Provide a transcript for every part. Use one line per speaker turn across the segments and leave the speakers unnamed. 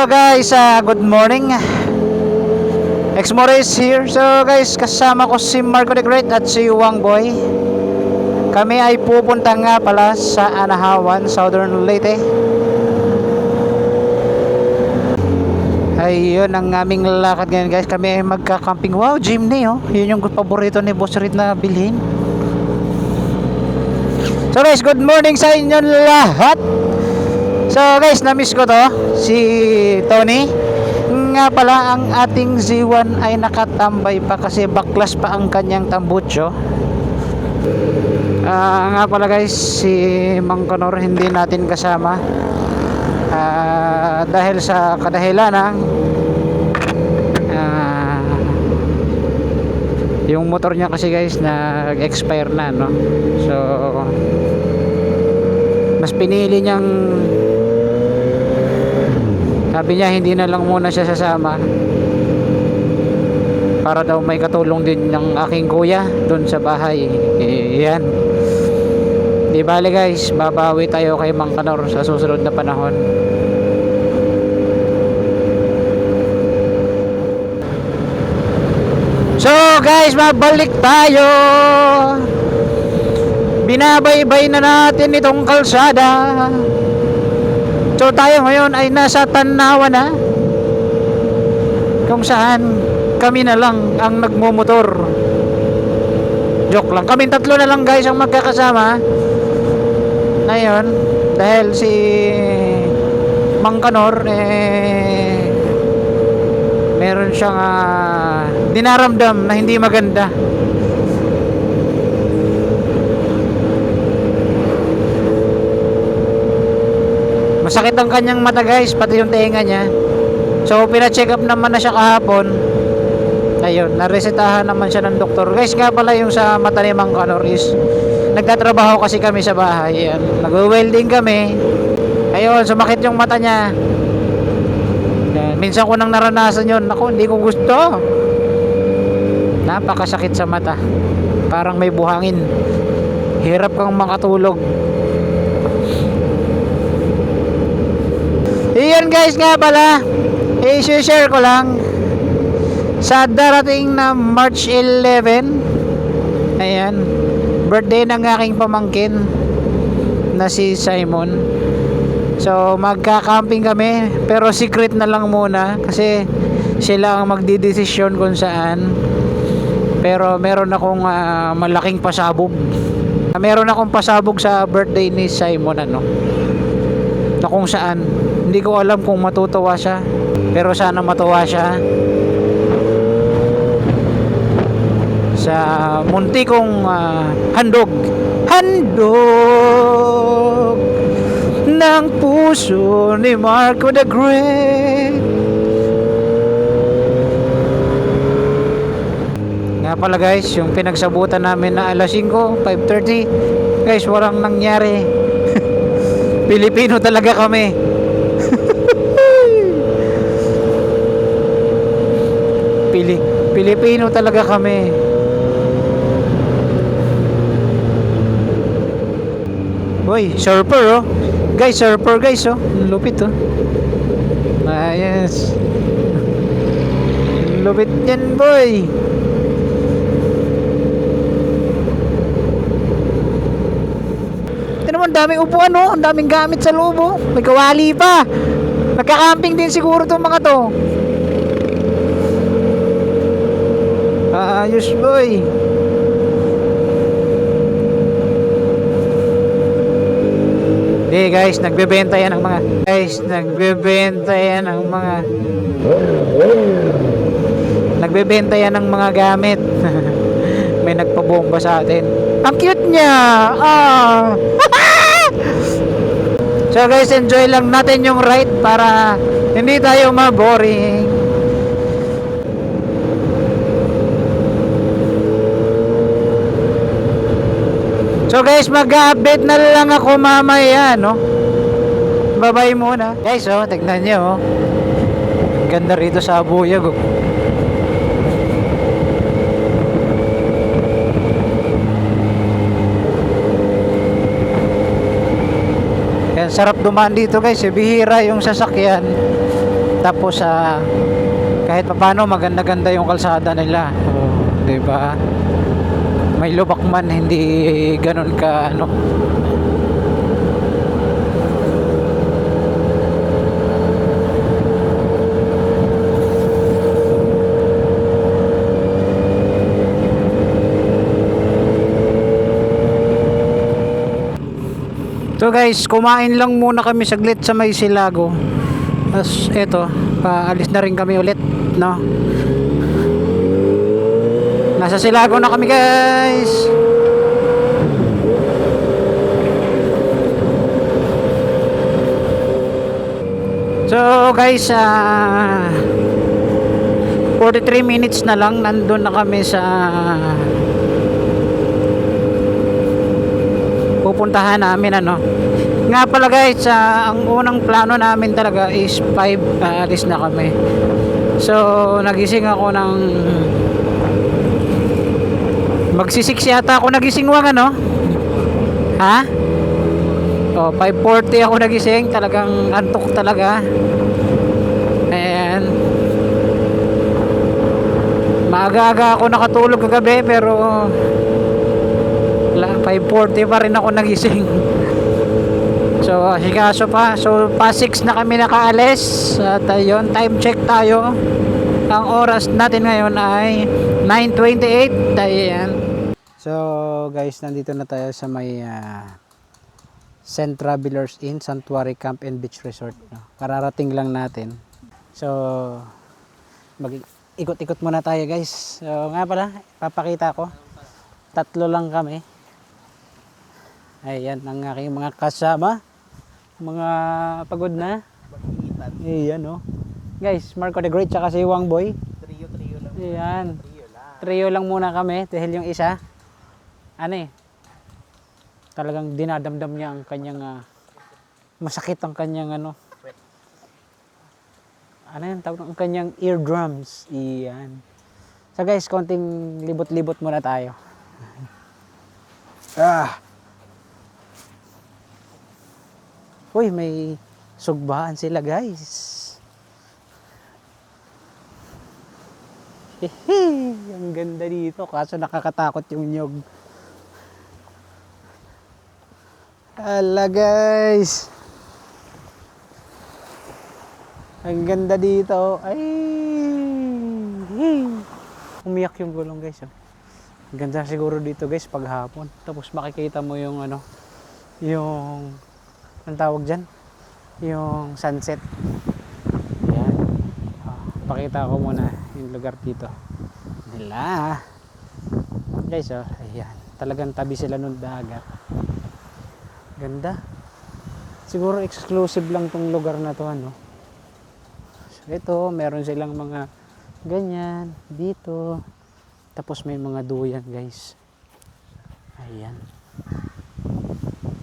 So guys, good morning. Exmore is here. So guys, kasama ko si Marco the Great at si Wang Boy. Kami ay pupunta nga pala sa Anahawan, Southern Leyte. Ayun ang aming lakad ngayon guys. Kami ay magka-camping. Wow, jeepney oh. Yun yung paborito ni Boss Reed na bilhin. So guys, good morning sa inyo lahat. So guys, na-miss ko to, si Tony. Nga pala, ang ating Z1 ay nakatambay pa kasi baklas pa ang kanyang tambutso. Nga pala guys, si Mang Conor hindi natin kasama. Dahil sa kadahilan yung motor niya kasi guys nag-expire na, no? So mas pinili niyang, sabi niya hindi na lang muna siya sasama para daw may katulong din ng aking kuya doon sa bahay. Yan, di bale guys, babawi tayo kay Mang Conor sa susunod na panahon. So guys, mabalik tayo. Binabaybay na natin itong kalsada. So tayo ngayon ay nasa Tanawa na, kung saan kami na lang ang nagmumotor. Joke lang, kaming tatlo na lang guys ang magkakasama ngayon. Dahil si Mang Conor meron siyang dinaramdam na hindi maganda. Masakit ang kanyang mata guys, pati yung tenga niya. So pina-check up naman na siya kahapon. Ayun, naresetahan naman siya ng doktor. Guys, nga pala yung sa mata ni Mang Conor is nagtatrabaho kasi kami sa bahay. Ayan, nag-welding kami. Ayun, sumakit yung mata niya. Ayan, minsan ko nang naranasan yun. Ako, hindi ko gusto. Napakasakit sa mata. Parang may buhangin. Hirap kang makatulog. Iyan guys, nga pala, i-share ko lang sa darating na March 11. Ayan, birthday ng aking pamangkin na si Simon. So magka-camping kami, pero secret na lang muna kasi sila ang magdidesisyon kung saan. Pero meron akong malaking pasabog. Meron akong pasabog sa birthday ni Simon, na kung saan hindi ko alam kung matutuwa siya, pero sana matuwa siya sa munti kong handog ng puso ni Marco the Great. Nga pala guys, yung pinagsabutan namin na alas 5, 5:30 guys, walang nangyari. Pilipino talaga kami. Pilipino talaga kami. Boy, surfer oh. Guys, surfer guys oh. Lupit oh. Yes. Lupit yan boy. Ito naman, daming upuan oh. Ang daming gamit sa loob oh. May kawali pa. Nagka-camping din siguro itong mga to. Ayos boy. Hey guys, nagbebenta yan ng mga nagbebenta yan ng mga gamit. May nagpabomba sa atin. Ang cute niya. So guys, enjoy lang natin yung ride para hindi tayo ma-boring. So guys, mag-update na lang ako mamaya, no? Bye-bye muna. Guys, oh, tignan nyo, oh. Ganda rito sa Abuyag, oh. Yan, sarap dumaan dito guys, bihira yung sasakyan. Tapos kahit papaano maganda-ganda yung kalsada nila. Oh, 'di ba? May lubak man, hindi ganun ka ano. So guys, kumain lang muna kami saglit sa may Silago. Tapos eto, paalis na rin kami ulit, no? Nasa Silago na kami guys. So guys, 43 minutes na lang nandun na kami sa pupuntahan namin, ano. Nga pala guys, ang unang plano namin talaga is 5 alis na kami. So nagising ako ng magsisix yata ako nagising wang ano. Ha? Oh, 5:40 ako nagising, talagang antok talaga. Ayan. Maaga-aga ako nakatulog kagabi pero 5:40 pa rin ako nagising. So asikaso pa. So pa 6 na kami nakaalis. At ayun, time check tayo. Ang oras natin ngayon ay 9:28. Ayan. So guys, nandito na tayo sa may St. Travelers Inn, Sanctuary Camp and Beach Resort. Kararating lang natin. So mag-ikot-ikot muna tayo guys. So nga pala, papakita ko. 3 lang kami. Ayan ang aking mga kasama. Mga pagod na. Ayan oh. Guys, Marco the Great tsaka si Wang Boy. Trio lang. Ayan. Trio lang muna kami dahil yung isa talagang dinadamdam niya ang kanyang masakit ang kanyang yan tawag ang kanyang eardrums. Iyan. So guys, konting libot-libot muna tayo. Uy, may sugbaan sila guys. Hehe, ang ganda dito kaso nakakatakot yung nyog. Hala guys. Ang ganda dito. Ay. Umiyak yung gulong guys. Oh. Ang ganda siguro dito guys pag hapon. Tapos makikita mo yung yung ang tawag dyan? Yung sunset. Ayan. Pakita ko muna yung lugar dito. Nila. Guys, ayan. Talagang tabi sila ng dagat. Ganda. Siguro exclusive lang tong lugar na to, ano. So, ito, meron silang mga ganyan dito. Tapos may mga duyan, guys. Ayan.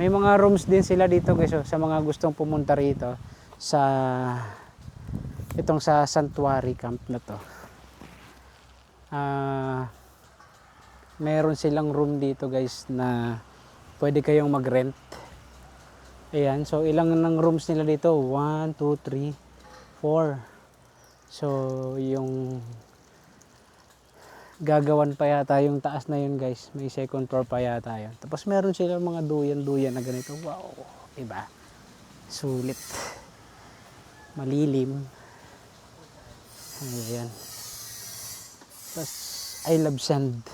May mga rooms din sila dito guys, sa mga gustong pumunta rito sa itong sa Sanctuary Camp na to. Meron silang room dito guys na pwede kayong mag-rent. Ayan, so ilang ng rooms nila dito? 1, 2, 3, 4. So yung gagawan pa yata yung taas na yun guys, may second floor pa yata yun. Tapos meron silang mga duyan na ganito. Wow, diba? Sulit, malilim. Ayan. Tapos I love sand.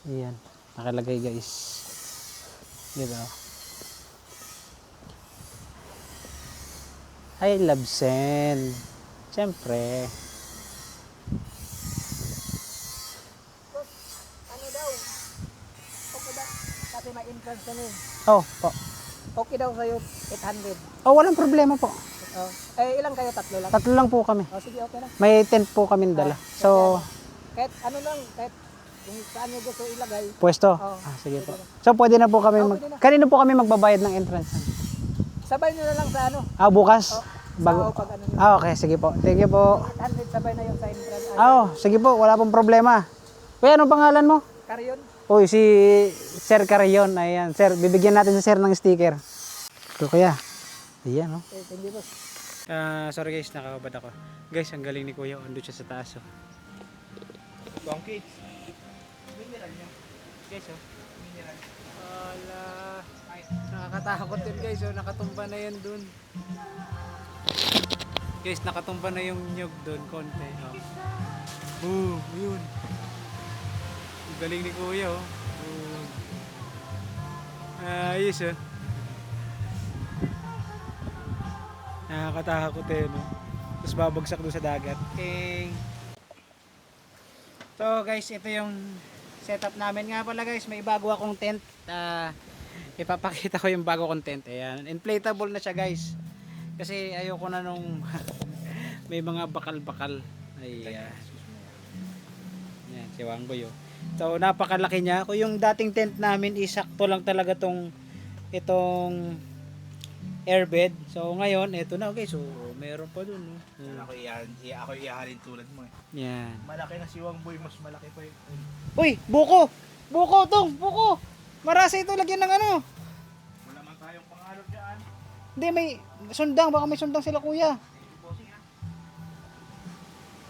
Ayan, nakalagay guys, diba? I love sand, siyempre.
May entrance kami.
Oh, po.
Okay daw sa'yo, 800.
Oh, walang problema po.
Ilang kayo? 3 lang?
3 lang po kami.
Sige, okay na.
May tent po kami dala. So,
kahit kahit kung saan nyo gusto ilagay.
pwesto? Sige po. So, pwede na po kami kanino po kami magbabayad ng entrance?
Sabay nyo na lang sa
Bukas? Bago. Okay, sige po. Thank you po.
800 sabay na yung sa entrance.
Sige po, wala pong problema. Kuya, anong pangalan mo?
Carrion.
Uy, si Sir Carayon. Ayan, Sir, bibigyan natin si Sir ng sticker. Ito, kuya. Ayan, oh.
Thank you, boss.
Sorry guys, nakakabad ako. Guys, ang galing ni Kuya. Andun siya sa taas. Oh.
Donkey. Mineral niya.
Guys, oh.
Mineral.
Ala. Nakakatakot yun guys. Oh. Nakatumba na yan dun. Guys, nakatumba na yung nyug dun. Konti. Oh. Boom. Yun. Ang galing ni Kuya. Oh. Boom. Ayos oh. Nakakatakot eh, no? Tapos babagsak doon sa dagat. Okay. So guys, ito yung setup namin. Nga pala guys, may bago akong tent. Ipapakita ko yung bago kong tent. Ayan. Inflatable na siya guys. Kasi ayoko na nung may mga bakal-bakal. Ayan. Ayan, si Wangboy oh. So napakalaki niya. Kung yung dating tent namin, isakto lang talaga itong airbed. So ngayon, eto na okay. So meron pa dun, no.
Ako iyahalin tulad mo eh.
Yan.
Malaki na si Wangboy, mas malaki pa yung
Uy, buko. Buko tong, buko. Marasa ito lagyan ng ano.
wala man tayong pangalog dyan.
Hindi may sundang, baka may sundang sila kuya.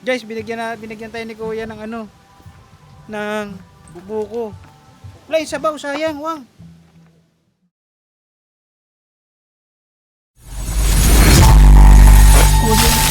Guys, binigyan tayo ni kuya ng ano, ng bubuko. Wala yung sabaw, sayang, Wang.
Kunin